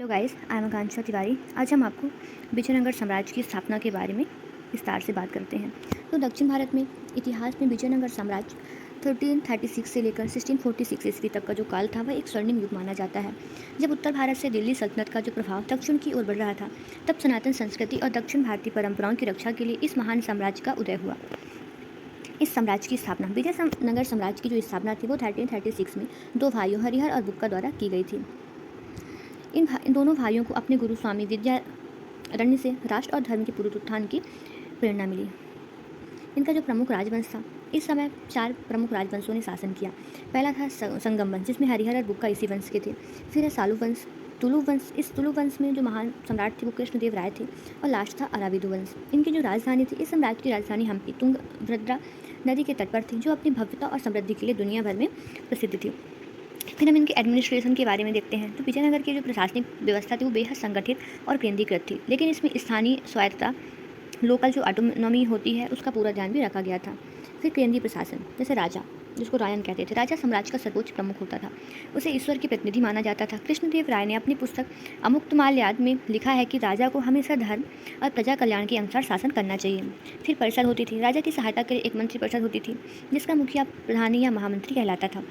Hello guys, I am आकांक्षा तिवारी। आज हम आपको विजयनगर साम्राज्य की स्थापना के बारे में विस्तार से बात करते हैं। तो दक्षिण भारत में इतिहास में विजयनगर साम्राज्य 1336 से लेकर 1646 ईस्वी तक का जो काल था वह एक स्वर्णिम युग माना जाता है। जब उत्तर भारत से दिल्ली सल्तनत का जो प्रभाव दक्षिण की ओर बढ़ रहा था, तब सनातन संस्कृति और दक्षिण भारतीय परंपराओं की रक्षा के लिए इस महान साम्राज्य का उदय हुआ। इस साम्राज्य की स्थापना विजयनगर साम्राज्य की जो स्थापना थी वो 1336 में दो भाइयों हरिहर और बुक्का द्वारा की गई थी। इन दोनों भाइयों को अपने गुरु स्वामी विद्यारण्य से राष्ट्र और धर्म के पुनरुत्थान की प्रेरणा मिली। इनका जो प्रमुख राजवंश था, इस समय 4 प्रमुख राजवंशों ने शासन किया। पहला था संगम वंश, जिसमें हरिहर और बुक्का इसी वंश के थे। फिर है सालू वंश, तुलु वंश। इस तुलु वंश में जो महान सम्राट थे वो कृष्णदेव राय थे। और लास्ट था अराविदु वंश। इनकी जो राजधानी थी, इस साम्राज्य की राजधानी हम्पी तुंगभद्रा नदी के तट पर थी, जो अपनी भव्यता और समृद्धि के लिए दुनिया भर में प्रसिद्ध थी। फिर हम इनके एडमिनिस्ट्रेशन के बारे में देखते हैं। तो विजयनगर की जो प्रशासनिक व्यवस्था थी वो बेहद संगठित और केंद्रीकृत थी, लेकिन इसमें स्थानीय स्वायत्तता, लोकल जो ऑटोनॉमी होती है, उसका पूरा ध्यान भी रखा गया था। फिर केंद्रीय प्रशासन, जैसे राजा, जिसको रायन कहते थे। राजा साम्राज्य का सर्वोच्च प्रमुख होता था, उसे ईश्वर के प्रतिनिधि माना जाता था। कृष्णदेव राय ने अपनी पुस्तक अमुक्तमाल्याद में लिखा है कि राजा को हमेशा धर्म और प्रजा कल्याण के अनुसार शासन करना चाहिए। फिर परिषद होती थी। राजा की सहायता के लिए एक मंत्री परिषद होती थी, जिसका मुखिया प्रधानी या महामंत्री कहलाता था।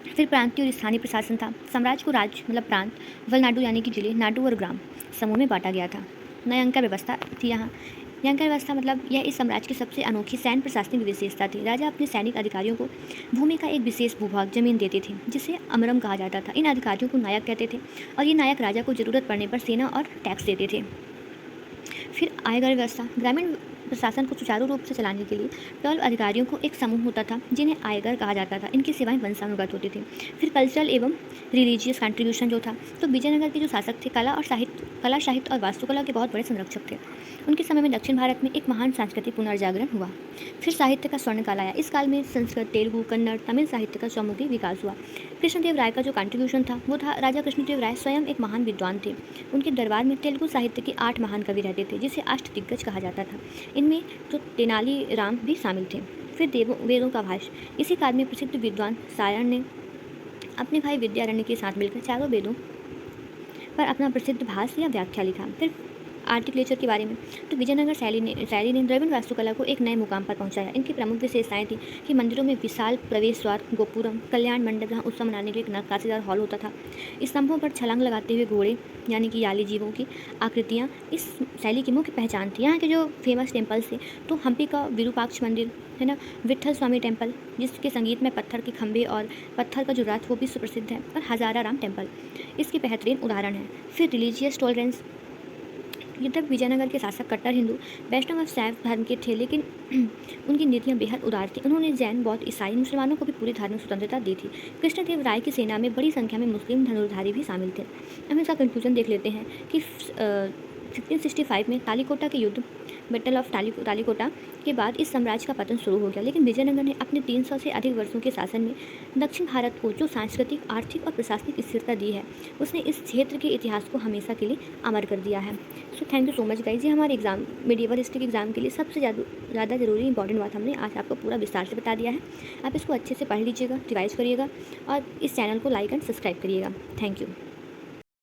फिर प्रांतीय और स्थानीय प्रशासन था। साम्राज्य को राज्य मतलब प्रांत, वलनाडु यानी कि जिले, नाडु और ग्राम समूह में बांटा गया था। न्यायांक व्यवस्था थी यहाँ। न्यायांक व्यवस्था मतलब यह इस साम्राज्य की सबसे अनोखी सैन्य प्रशासनिक विशेषता थी। राजा अपने सैनिक अधिकारियों को भूमि का एक विशेष भूभाग जमीन देते थे, जिसे अमरम कहा जाता था। इन अधिकारियों को नायक कहते थे और ये नायक राजा को जरूरत पड़ने पर सेना और टैक्स देते थे। फिर आयकर व्यवस्था, ग्रामीण प्रशासन को सुचारू रूप से चलाने के लिए 12 अधिकारियों को एक समूह होता था, जिन्हें आयकर कहा जाता था। इनकी सेवाएं वंशानुगत होती थी। फिर कल्चरल एवं रिलीजियस कंट्रीब्यूशन जो था, तो विजयनगर के जो शासक थे कला, साहित्य और वास्तुकला के बहुत बड़े संरक्षक थे। उनके समय में दक्षिण भारत में एक महान सांस्कृतिक पुनर्जागरण हुआ। फिर साहित्य का स्वर्ण काल आया। इस काल में संस्कृत, तेलुगु, कन्नड़, तमिल साहित्य का चौमुखी विकास हुआ। कृष्णदेव राय का जो कंट्रीब्यूशन था वो था, राजा कृष्णदेव राय स्वयं एक महान विद्वान थे। उनके दरबार में तेलुगु साहित्य के 8 महान कवि रहते थे, जिसे अष्टदिग्गज कहा जाता था। इनमें तो तेनाली राम भी शामिल थे। फिर वेदों का भाष्य, इसी काल में प्रसिद्ध विद्वान सायण ने अपने भाई विद्यारण्य के साथ मिलकर चारों वेदों पर अपना प्रसिद्ध भाष्य या व्याख्या लिखा। फिर आर्किटेक्चर के बारे में, तो विजयनगर शैली ने द्रविड़ वास्तुकला को एक नए मुकाम पर पहुंचाया। इनकी प्रमुख विशेषताएं थी कि मंदिरों में विशाल प्रवेश द्वार, गोपुरम, कल्याण मंडप जहां उत्सव मनाने के लिए एक नक्काशीदार हॉल होता था, स्तंभों पर छलांग लगाते हुए घोड़े यानी कि याली जीवों की आकृतियाँ इस शैली की मुख्य पहचान थी। यहाँ के जो फेमस टेम्पल्स थे, तो हम्पी का विरूपाक्ष मंदिर है ना, विट्ठल स्वामी टेम्पल जिसके संगीत में पत्थर के खंभे और पत्थर का जो रथ वो विश्व प्रसिद्ध है, और हजारा राम टेम्पल इसके बेहतरीन उदाहरण है। फिर रिलीजियस टॉलरेंस, यद्यपि विजयनगर के शासक कट्टर हिंदू वैष्णव और शैव धर्म के थे, लेकिन उनकी नीतियाँ बेहद उदार थी। उन्होंने जैन, बौद्ध, ईसाई, मुसलमानों को भी पूरी धार्मिक स्वतंत्रता दी थी। कृष्णदेव राय की सेना में बड़ी संख्या में मुस्लिम धनुर्धारी भी शामिल थे। हम इसका कंक्लूजन देख लेते हैं कि 1565 में तालीकोटा के युद्ध, बैटल ऑफ तालीकोटा के बाद इस साम्राज्य का पतन शुरू हो गया, लेकिन विजयनगर ने अपने 300 से अधिक वर्षों के शासन में दक्षिण भारत को जो सांस्कृतिक, आर्थिक और प्रशासनिक स्थिरता दी है, उसने इस क्षेत्र के इतिहास को हमेशा के लिए अमर कर दिया है। So thank you so much guys. ये हमारे एग्जाम, मेडिवल हिस्ट्री के एग्जाम के लिए सबसे ज़्यादा जरूरी इंपॉर्टेंट बात हमने आज आपको पूरा विस्तार से बता दिया है। आप इसको अच्छे से पढ़ लीजिएगा, रिवाइज करिएगा और इस चैनल को लाइक एंड सब्सक्राइब करिएगा। Thank you.